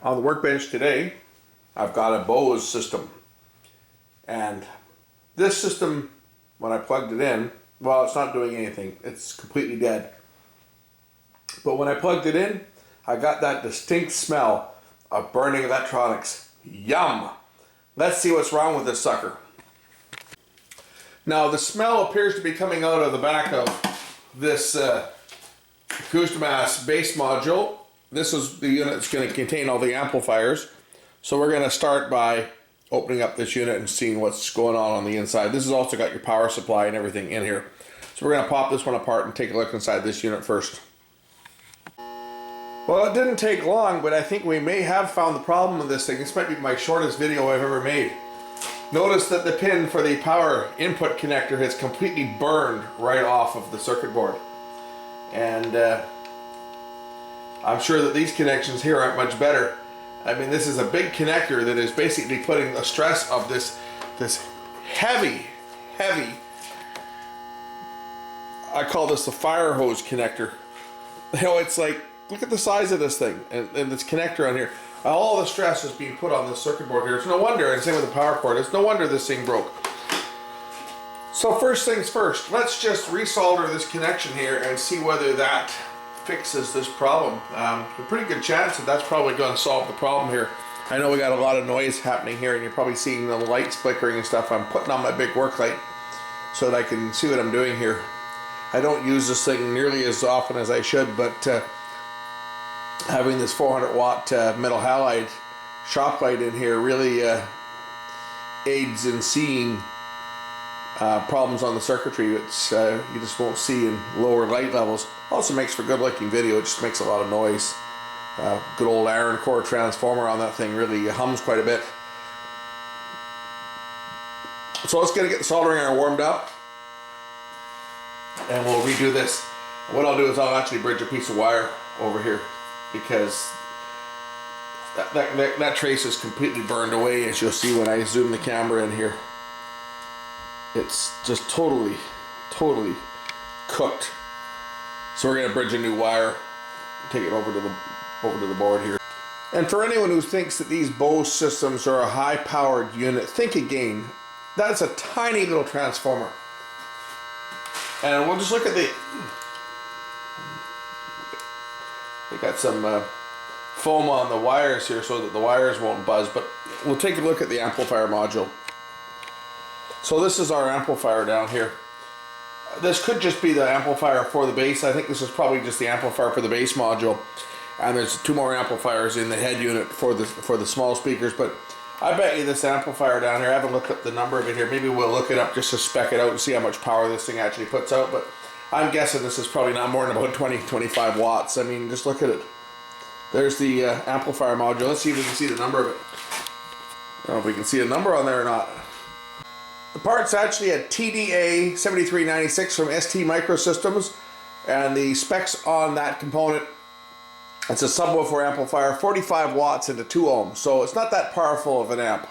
On the workbench today, I've got a Bose system. And this system, when I plugged it in, well, it's not doing anything. It's completely dead. But when I plugged it in, I got that distinct smell of burning electronics. Yum! Let's see what's wrong with this sucker. Now, the smell appears to be coming out of the back of this Acoustic bass module. This is the unit that's going to contain all the amplifiers. So we're going to start by opening up this unit and seeing what's going on the inside. This has also got your power supply and everything in here. So we're going to pop this one apart and take a look inside this unit first. Well, it didn't take long, but I think we may have found the problem with this thing. This might be my shortest video I've ever made. Notice that the pin for the power input connector has completely burned right off of the circuit board. And I'm sure that these connections here aren't much better. I mean, this is a big connector that is basically putting the stress of this heavy, I call this the fire hose connector. You know, it's like, look at the size of this thing and this connector on here. All the stress is being put on this circuit board here. It's no wonder, and same with the power cord, it's no wonder this thing broke. So first things first, let's just resolder this connection here and see whether that fixes this problem. A pretty good chance that that's probably going to solve the problem here. I know we got a lot of noise happening here and you're probably seeing the lights flickering and stuff. I'm putting on my big work light so that I can see what I'm doing here. I don't use this thing nearly as often as I should, but having this 400 watt metal halide shop light in here really aids in seeing problems on the circuitry. It's you just won't see in lower light levels. Also makes for good looking video. It just makes a lot of noise. Good old iron core transformer on that thing really hums quite a bit. So let's get the soldering iron warmed up and we'll redo this. What I'll do is I'll actually bridge a piece of wire over here because that trace is completely burned away, as you'll see when I zoom the camera in here. It's just totally cooked. So we're going to bridge a new wire, take it over to the board here. And for anyone who thinks that these Bose systems are a high-powered unit, think again. That's a tiny little transformer. And we'll just look at the... They got some foam on the wires here so that the wires won't buzz, but we'll take a look at the amplifier module. So this is our amplifier down here. This could just be the amplifier for the bass. I think this is probably just the amplifier for the bass module. And there's two more amplifiers in the head unit for the small speakers, but I bet you this amplifier down here, I haven't looked up the number of it here, maybe we'll look it up just to spec it out and see how much power this thing actually puts out, but I'm guessing this is probably not more than about 20-25 watts. I mean, just look at it. There's the amplifier module. Let's see if we can see the number of it. I don't know if we can see a number on there or not. The part's actually a TDA 7396 from ST Microsystems, and the specs on that component, it's a subwoofer amplifier, 45 watts into 2 ohms, so it's not that powerful of an amp.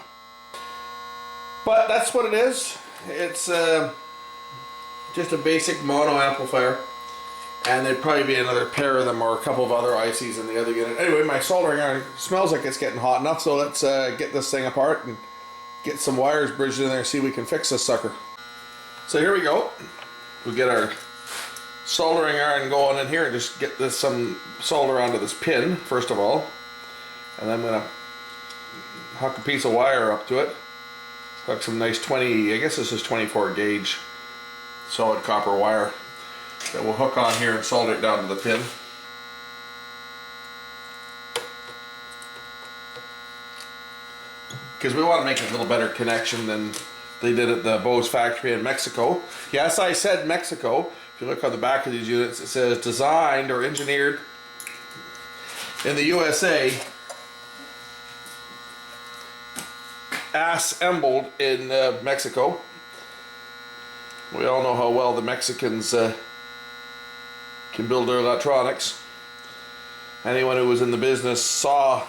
But that's what it is. It's just a basic mono amplifier, and there'd probably be another pair of them or a couple of other ICs in the other unit. Anyway, my soldering iron smells like it's getting hot enough, so let's get this thing apart and get some wires bridged in there and see if we can fix this sucker. So here we go. We get our soldering iron going in here and just get some solder onto this pin first of all, and then I'm going to hook a piece of wire up to it. Hook some nice 20, I guess this is 24 gauge solid copper wire that we'll hook on here and solder it down to the pin. Because we want to make a little better connection than they did at the Bose factory in Mexico. Yes, I said Mexico. If you look on the back of these units, it says designed or engineered in the USA, assembled in Mexico. We all know how well the Mexicans can build their electronics. Anyone who was in the business saw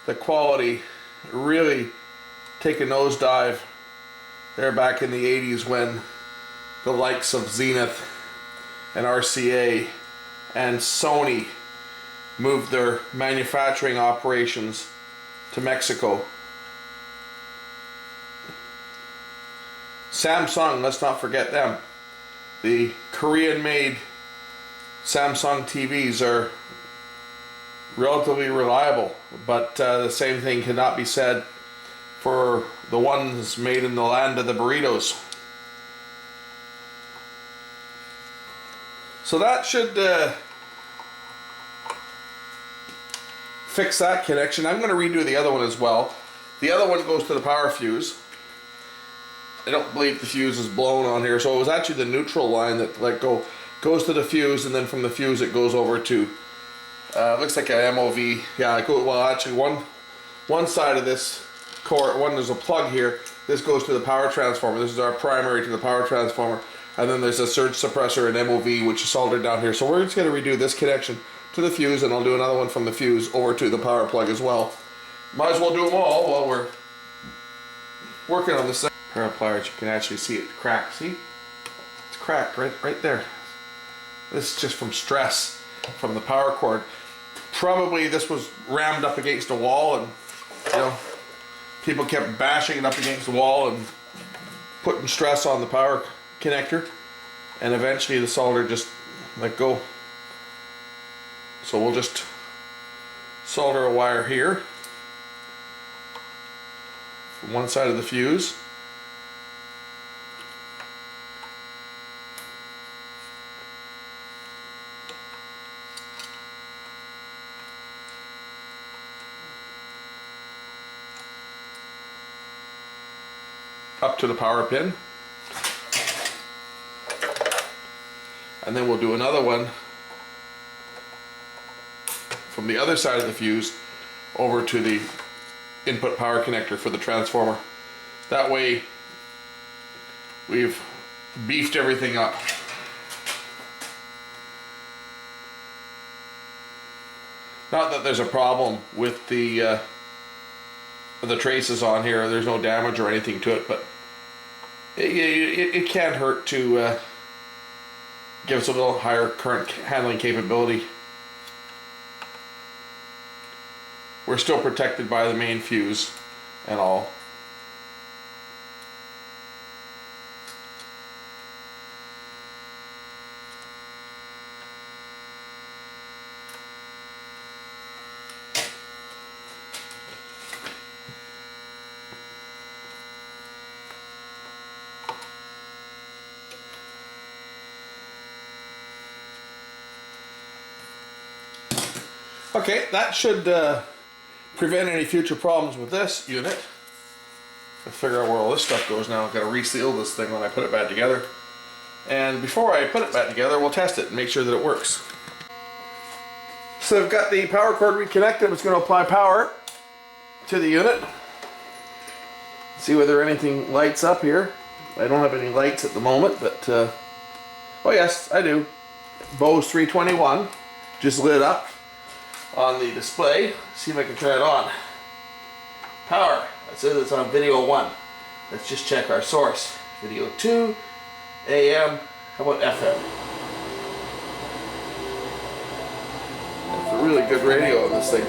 the quality really take a nosedive there back in the 80s when the likes of Zenith and RCA and Sony moved their manufacturing operations to Mexico. Samsung, let's not forget them. The Korean-made Samsung TVs are relatively reliable, but the same thing cannot be said for the ones made in the land of the burritos. So that should fix that connection. I'm going to redo the other one as well. The other one goes to the power fuse. I don't believe the fuse is blown on here, so it was actually the neutral line that goes to the fuse, and then from the fuse it goes over to looks like an MOV. Yeah, well actually one side of this cord, there's a plug here. This goes to the power transformer. This is our primary to the power transformer, and then there's a surge suppressor and MOV which is soldered down here. So we're just going to redo this connection to the fuse, and I'll do another one from the fuse over to the power plug as well. Might as well do them all while we're working on this thing. Pair of pliers, you can actually see it crack. See? It's cracked right there. This is just from stress from the power cord. Probably this was rammed up against a wall, and you know, people kept bashing it up against the wall and putting stress on the power connector, and eventually the solder just let go. So we'll just solder a wire here from one side of the fuse. Up to the power pin, and then we'll do another one from the other side of the fuse over to the input power connector for the transformer. That way we've beefed everything up. Not that there's a problem with the traces on here. There's no damage or anything to it, but it can't hurt to give us a little higher current handling capability. We're still protected by the main fuse and all. Okay, that should prevent any future problems with this unit. I'll figure out where all this stuff goes now. I've got to reseal this thing when I put it back together. And before I put it back together, we'll test it and make sure that it works. So I've got the power cord reconnected. I'm just going to apply power to the unit. See whether anything lights up here. I don't have any lights at the moment, but oh yes, I do. Bose 321 just lit up on the display. See if I can turn it on. Power. It says it's on video 1. Let's just check our source. Video 2, AM, how about FM? That's a really good radio on this thing.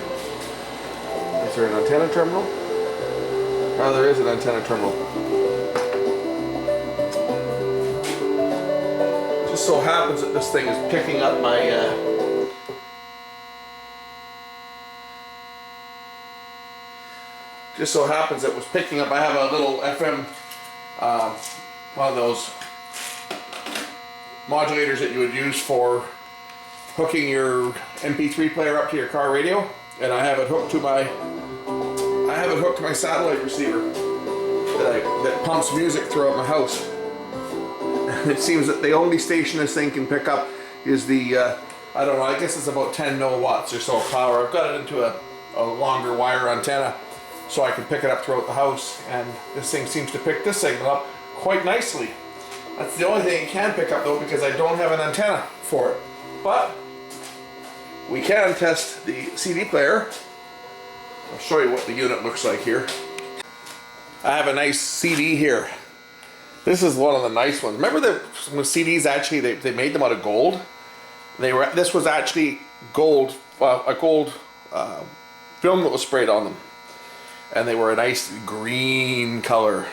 Is there an antenna terminal? Oh, there is an antenna terminal. Just so happens that this thing is picking up my just so happens it was picking up. I have a little FM, one of those modulators that you would use for hooking your MP3 player up to your car radio, and I have it hooked to my satellite receiver that pumps music throughout my house. And it seems that the only station this thing can pick up is the I don't know, I guess it's about 10 milliwatts or so of power. I've got it into a longer wire antenna, so I can pick it up throughout the house, and this thing seems to pick this signal up quite nicely. That's the only thing it can pick up though, because I don't have an antenna for it. But we can test the CD player. I'll show you what the unit looks like here. I have a nice CD here. This is one of the nice ones. Remember the CDs actually, they made them out of gold? This was actually gold a gold film that was sprayed on them, and they were a nice green color.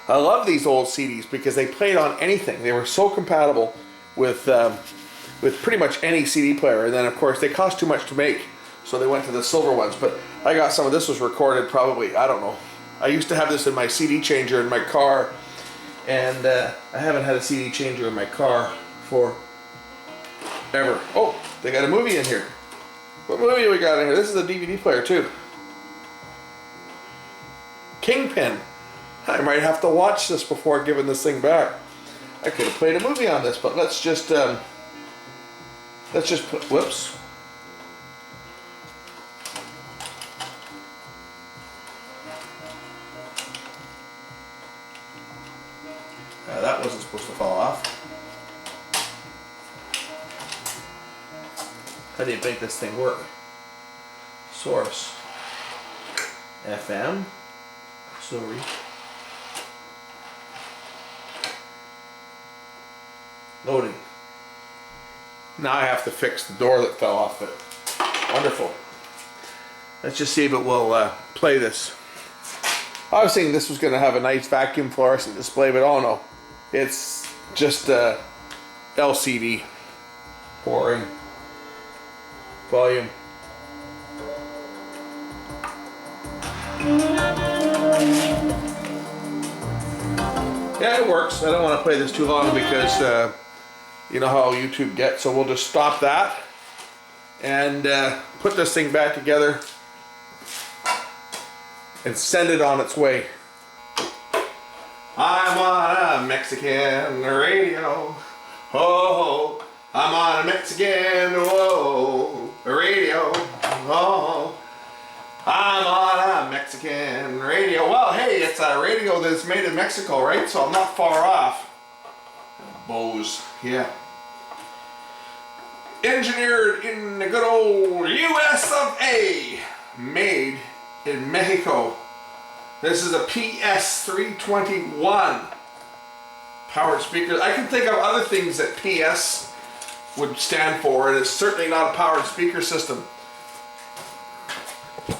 I love these old CDs because they played on anything. They were so compatible with pretty much any CD player. And then of course they cost too much to make, so they went to the silver ones. But I got some of this was recorded probably, I don't know. I used to have this in my CD changer in my car, and I haven't had a CD changer in my car for ever. Oh, they got a movie in here. What movie we got in here? This is a DVD player too. Kingpin. I might have to watch this before giving this thing back. I could have played a movie on this, but let's just put, whoops. That wasn't supposed to fall off. How do you make this thing work? Source. FM. Sorry. Loading. Now I have to fix the door that fell off it. Wonderful. Let's just see if it will play this. I was thinking this was going to have a nice vacuum fluorescent display, but oh no. It's just LCD. Boring. Volume. Yeah, it works. I don't want to play this too long because you know how YouTube gets, so we'll just stop that and put this thing back together and send it on its way. I'm on a Mexican radio. Oh, I'm on a Mexican radio. Oh, I'm on a Mexican radio. Well, hey, it's a radio that's made in Mexico, right? So I'm not far off. Bose, yeah. Engineered in the good old US of A. Made in Mexico. This is a ps321 powered speaker. I can think of other things that PS would stand for, and it's certainly not a powered speaker system.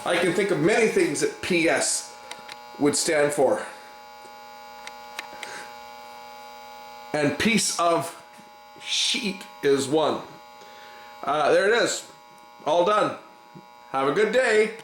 I can think of many things that PS would stand for. And piece of sheet is one. There it is. All done. Have a good day.